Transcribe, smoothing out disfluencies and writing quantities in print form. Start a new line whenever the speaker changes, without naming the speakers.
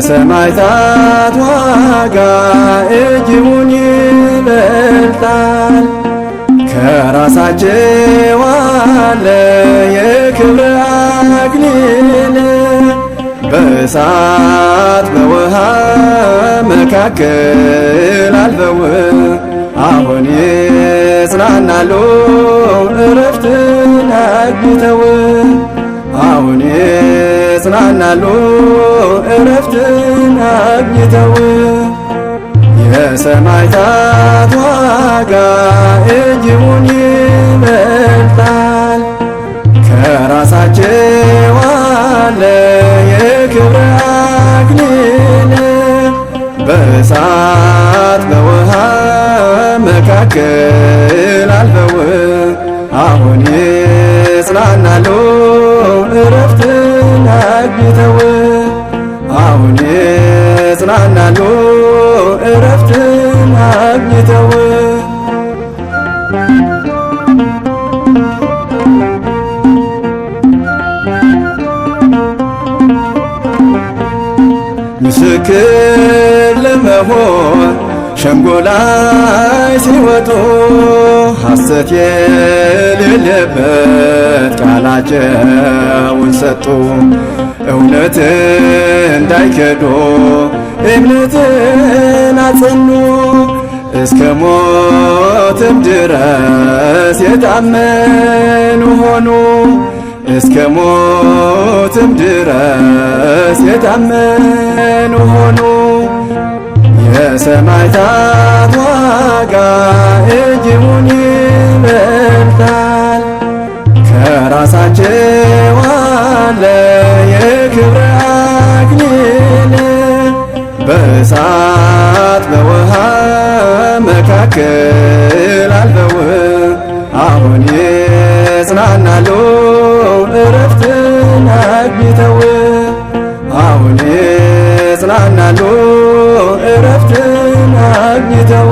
የሰማዕታት ዋጋ እጅጉን ይበልጣል። ከራሳቸው አለ የክብር አክሊል በእሳት በውሃ መካከል አልፈው አሁን ይጽናናሉ ዕረፍትን አግኝተው አሁን ይጽናናሉ ዕረፍትን አግኝተው የሰማዕታት ዋጋ እጅጉን ይበልጣል። ከራሳቸው አለ የክብር አክሊል በእሳት በውሃ መካከል አልፈው አሁን ይጽናናሉ ዕረፍትን አግኝተው አሁን ይጽናናሉ ዕረፍትን አግኝተው ምስክር ለመሆን ሸንጎ ላይ ሲወጡ ሐሰት የሌለበት ቃላቸውን ሰጡ። እውነት እንዳይከዱ እምነትን አጸኑ። እስከ ሞትም ድረስ የታመኑ ሆኑ። እስከ ሞትም ድረስ የታመኑ ሆኑ። የሰማዕታት ዋጋ እጅጉን ይበልጣል። ከራሳቸው አለ የክብር አክሊል በእሳት በውሃ መካከል አልፈው አሁን ይጽናናሉ ዕረፍትን አግኝተው አሁን ይጽናናሉ ዕረፍትን አግኝተው